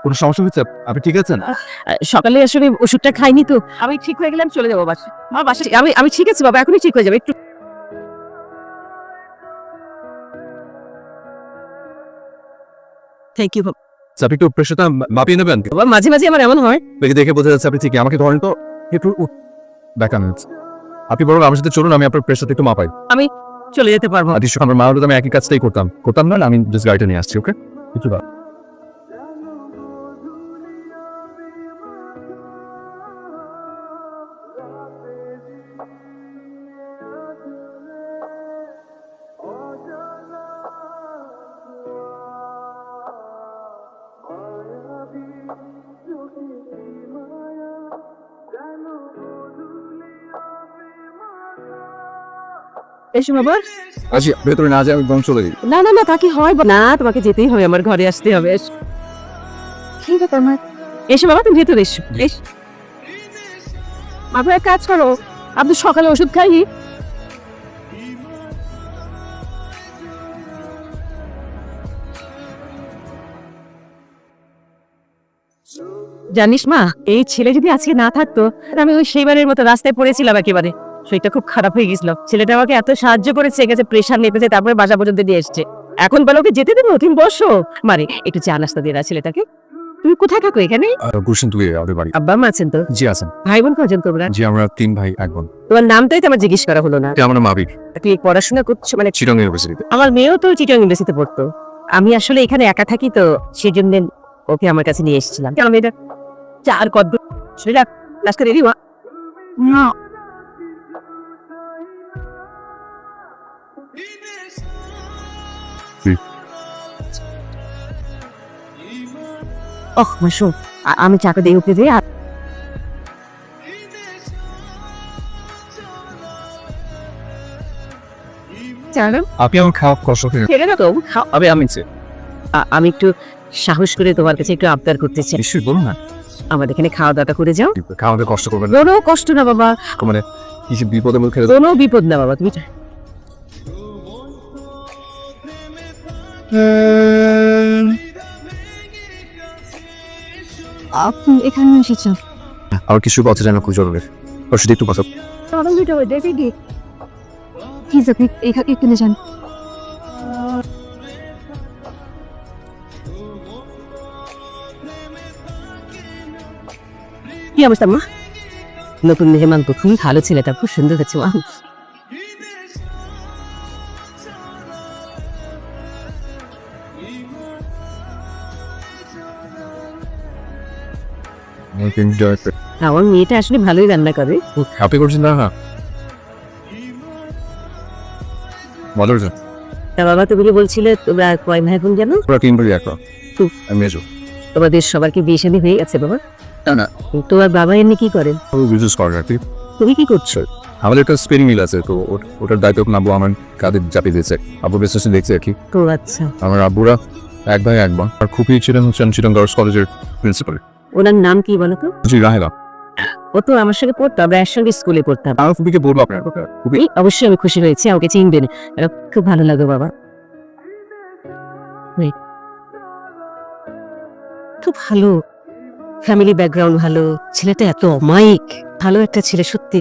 কোনো সমস্যা হচ্ছে? আপনি ঠিক আছেন? সকালে আসলে ওষুধটা খাইনি তো, আমি ঠিক হয়ে গেলাম, চলে যাবো বাসায়। আমার বাসায় আমি ঠিক আছি বাবা, এখনই ঠিক হয়ে যাবে। একটু থ্যাংক ইউ বাবা। আপনি একটু প্রেশারটা মাপিয়ে নেবেন। বাবা মাঝে মাঝে আমার এমন হয়। দেখে বোঝা যাচ্ছে আপনি ঠিক। আমাকে ধরেন তো একটু দেখান। আপনি বরং আমার সাথে চলুন, আমি আপনার প্রেশারটা একটু মাপাই। আমি চলে যেতে পারবো। আমার মা হলে আমি একই কাজটাই করতাম না, আমি জাস্ট গাড়িটা নিয়ে আসছি। ওকে, কিছু না। এসো বাবা। আচ্ছা, ভেতরে না যাই, আমি বরং চলে যাই। না না না, তা কি হয় না, তোমাকে যেতেই হবে, আমার ঘরে আসতে হবে। ঠিক আছে আমার। এসো বাবা, তুমি ভেতরে এসো। বাবা এক কাজ করো, আপনি সকালে ওষুধ খাইনি। জানিস মা, এই ছেলে যদি আজকে না থাকতো, আমি ওই সেইবারের মতো রাস্তায় পড়েছিলাম একেবারে। শরীরটা খুব খারাপ হয়ে গেছিল। ছেলেটা আমাকে এত সাহায্য করেছে, গেছে প্রেশার নেপেছে, তারপরে বাসা পর্যন্ত দিয়ে এসছে। এখন বলো ওকে যেতে দেবো? তুমি বসো, মারে একটু চা নাস্তা দিয়ে না ছেলেটাকে। তুমি কোথায় থাকো? এখানে? গুলশান তুই আমাদের বাড়ি। আব্বা মা আছেন তো? জি আছেন। ভাই বোন কজন তোমরা? জি আমরা 3 ভাই 1 বোন। তোমার নামটাই তো আমার জিজ্ঞেস করা হলো না। এটা আমার মাবির। তুই পড়াশোনা করছো মানে? চিটাং ইউনিভার্সিটিতে। আমার মেয়েও তো চিটাং ইউনিভার্সিটিতে পড়তো। আমি আসলে এখানে একা থাকি তো, সেই জন্য ওকে আমার কাছে নিয়ে এসেছিলাম। কেন মেয়েটা চার কত শরীর নাস্তা রেডি মা? না ওহ মাসু, আমি চাকা দিয়ে উপরে দিয়ে আপনি আমার খাওয়া কষ্ট করে ছেড়ে না তো। আমি আমি একটু সাহস করে তোমার কাছে একটু আবদার করতে চাই। নিশ্চয়ই বলুন না। আমাদের এখানে খাওয়া দাওয়া করে যাও। খাওয়াতে কষ্ট করবেন না। কোনো কষ্ট না বাবা, মানে কিছু বিপদের মুখে কোনো বিপদ না বাবা, তুমি আপনি এখানে এসেছেন? আমার কিছু কথা জানা খুব জরুরি। ওর সাথে একটু কথা। প্লিজ আপনি এখানে যান। কি অবস্থা মা? নতুন মেহমান তো খুবই ভালো, ছেলেটা খুব সুন্দর হচ্ছে মা। আমার মেয়েটা আসলে ভালোই রান্না করে। হ্যাপি করছেন না? হ্যাঁ মজার। তা বাবা তুমি কি বলছিলে তোমরা কয় ভাই বোন জানো? পুরো 3 ভাই একা। আমি এসো। তোমাদের সবার কি বিয়ে শাদী হয়ে গেছে বাবা? না। তোমার বাবা এমনি কি করেন? ও বিজনেস করে আর কি। তুমি কি করছো? আমাদের একটা স্পিনিং মিল আছে, তো ওটার দায়িত্ব আব্বু আমার কাঁধে চাপিয়ে দিয়েছে। আব্বু বিজনেস দেখছে আর কি। তো আচ্ছা, আমার আব্বুরা 1 ভাই 1 বোন। আর খুবই ছিলেন চিটাং গার্লস কলেজের প্রিন্সিপাল। ওনার নাম কি বলো তো? জি রাহেলা। ও তো আমার সঙ্গে পড়তো, আমরা একসঙ্গে স্কুলে পড়তাম। আমি খুবইকে বলবো আপনার কথা। খুবই অবশ্যই আমি খুশি হয়েছি, আমাকে চিনবেন, খুব ভালো লাগলো বাবা। খুব ভালো ফ্যামিলি ব্যাকগ্রাউন্ড, ভালো ছেলেটা, এত অমায়িক, ভালো একটা ছেলে সত্যি।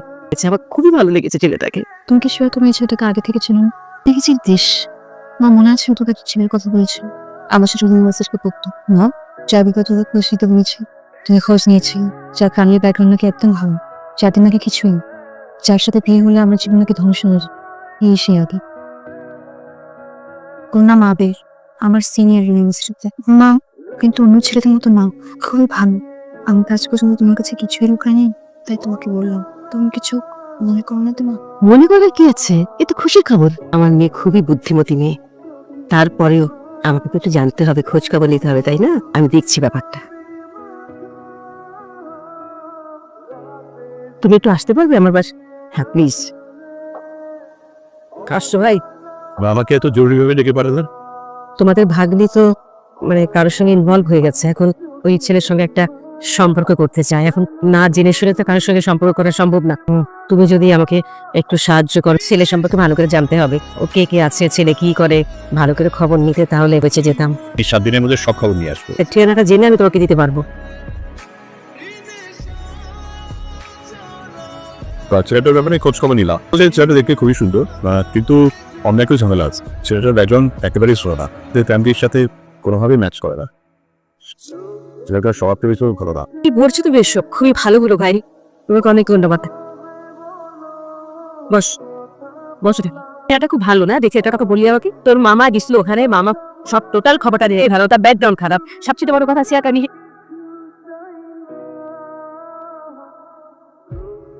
আমার খুবই ভালো লেগেছে ছেলেটাকে। তুমি কি শিওর তুমি এই ছেলেটাকে আগে থেকে চিনো? দেখেছি দেশ মা, মনে আছে তোকে ছেলের কথা বলেছিল আমার সাথে ইউনিভার্সিটিতে পড়তো না, যার বিগত খুশিতে বলেছি তুমি খোঁজ নিয়েছি, যার ফ্যামিলি ব্যাকগ্রাউন্ড নাকি একদম ভালো, যাদের নাকি কিছুই, যার সাথে বিয়ে হলে আমার জীবন নাকি ধ্বংস হয়ে যায়। এই সে আগে ওর নাম আবির, আমার সিনিয়র ইউনিভার্সিটিতে। মা কিন্তু অন্য ছেলেদের মতো না, খুবই ভালো। আমি কাজ পর্যন্ত তোমার কাছে কিছুই লুকায়নি, তাই তোমাকে বললাম। তুমি কিছু মনে করো না? তোমার মনে করার কি আছে, এ তো খুশির খবর। আমার মেয়ে খুবই বুদ্ধিমতী মেয়ে, তারপরেও আমাকে তো একটু জানতে হবে, খোঁজ খবর নিতে হবে, তাই না? আমি দেখছি ব্যাপারটা। তুমি একটু আসতে পারবে আমার বাস? হ্যাঁ প্লিজ। আসছো ভাই? আমাকে এত জরুরিভাবে ডেকে পাঠালেন? তোমাদের ভাগ্নি তো মানে কারোর সঙ্গে ইনভলভ হয়ে গেছে, এখন ওই ছেলের সঙ্গে একটা সম্পর্ক করতে চায়। এখন না জেনে শুনে তো কারোর সঙ্গে সম্পর্ক করা সম্ভব না। তুমি যদি আমাকে একটু সাহায্য করো, ছেলে সম্পর্কে ভালো করে জানতে হবে, ও কে কে আছে, ছেলে কি করে, ভালো করে খবর নিতে, তাহলে বেঁচে যেতাম। এই 7 দিনের মধ্যে সব খবর নিয়ে আসবো। ঠিকানাটা জেনে আমি তোমাকে দিতে পারবো। ছেলেটার ব্যাপারে খোঁজ খবর নিলাম। ছেলেটা দেখতে খুবই সুন্দর, কিন্তু অন্য একটু ঝামেলা আছে। ছেলেটার ব্যাকগ্রাউন্ড একেবারেই স্লো না, ফ্যামিলির সাথে কোনোভাবেই ম্যাচ করে না। ছেলেটার স্বভাবটা বেশ ভালো না। কি বলছো তুমি এসব? খুবই ভালো হলো ভাই, তোমাকে অনেক ধন্যবাদ। বস বসো। এটা খুব ভালো না দেখে, এটা বলি আমাকে। তোর মামা গেছিল ওখানে, মামা সব টোটাল খবরটা দিয়ে ভালো, তার ব্যাকগ্রাউন্ড খারাপ। সবচেয়ে বড় কথা আছে কানি।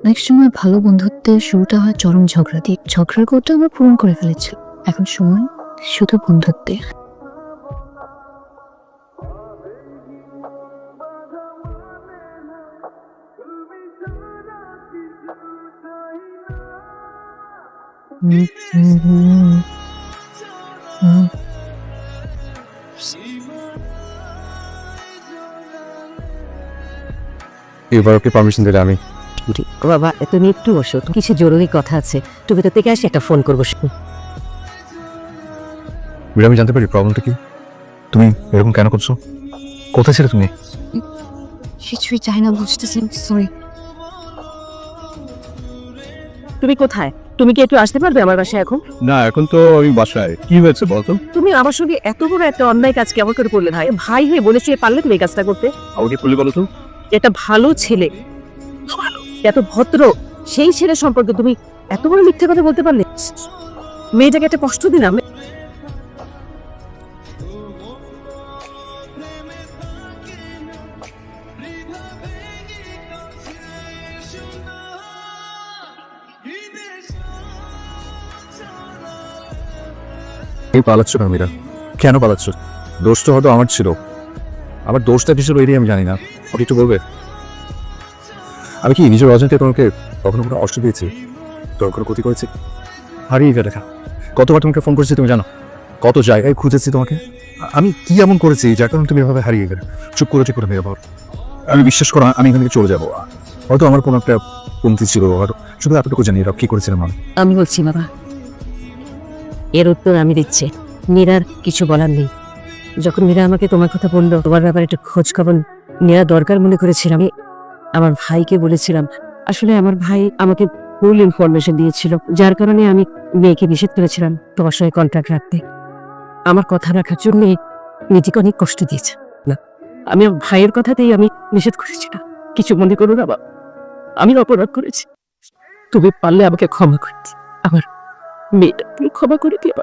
অনেক সময় ভালো বন্ধুত্বের শুরুটা হয় চরম ঝগড়া দিয়ে। ঝগড়ার কোডটা আমরা পূরণ করে ফেলেছি, এখন সময় শুধু বন্ধুত্বের। এবার ওকে পারমিশন দিলে আমি বাবা তুমি একটু বসো, কিছু জরুরি কথা আছে। তুমি তো থেকে আসি একটা ফোন করবো। আমি জানতে পারি প্রবলেমটা কি? তুমি এরকম কেন করছো? কোথায় ছিলে তুমি? কিছুই চাই না, বুঝতেছি। সরি। তুমি কোথায়? তুমি কি একটু আসতে পারবে আমার বাসায় এখন? না, এখন তো আমি বাসায়। কি হয়েছে বলতো? তুমি আমার সঙ্গে এত বড় একটা অন্যায় কাজ কেমন করে করলে ভাই? ভাই হয়ে বলেছি, পারলে তুমি এই কাজটা করতে? আমাকে বললে বলো তো। এটা ভালো ছেলে, এত ভদ্র, সেই ছেলে সম্পর্কে তুমি এত বড় মিথ্যে কথা বলতে পারলে? মেয়েটাকে একটা কষ্ট দিলাম। এই পালাচ্ছ না মীরা, কেন পালাচ্ছ? দোষটা হয়তো আমার ছিল, আমার দোষটা কিসের এরিয়া আমি জানি না। ওকে একটু বলবে? আমি কি নিজের অজান্তে তোমাকে কখনো কোনো অস্ত্র দিয়েছি? তোর কোনো ক্ষতি করেছি? হারিয়ে গেলে দেখা। কতবার তোমাকে ফোন করেছি তুমি জানো? কত জায়গায় খুঁজেছি তোমাকে। আমি কি এমন করেছি যার কারণে তুমি এভাবে হারিয়ে গেলে? চুপ করে মেরে বাবা, আমি বিশ্বাস করো আমি এখান থেকে চলে যাবো। হয়তো আমার কোনো একটা কমতি ছিল, হয়তো শুধু এতটুকু জানি কি করেছিলাম আমি। আমি বলছি বাবা, এর উত্তর আমি দিচ্ছি। মীরার কিছু বলার নেই। যখন মীরা আমাকে তোমার কথা বললো, তোমার ব্যাপারে একটু খোঁজ খবর নেওয়া দরকার মনে করেছিলাম। আমি আমার ভাইকে বলেছিলাম, আসলে আমার ভাই আমাকে ভুল ইনফরমেশন দিয়েছিল, যার কারণে আমি মেয়েকে নিষেধ করেছিলাম তোমার সঙ্গে কন্ট্যাক্ট রাখতে। আমার কথা রাখার জন্য নিজেকে অনেক কষ্ট দিয়েছে। না, আমি আমার ভাইয়ের কথাতেই আমি নিষেধ করেছিলাম। কিছু মনে করো না বাবা, আমি অপরাধ করেছি। তুমি পারলে আমাকে ক্ষমা করে দিও। আমার মেয়েটা তুমি ক্ষমা করে দিও।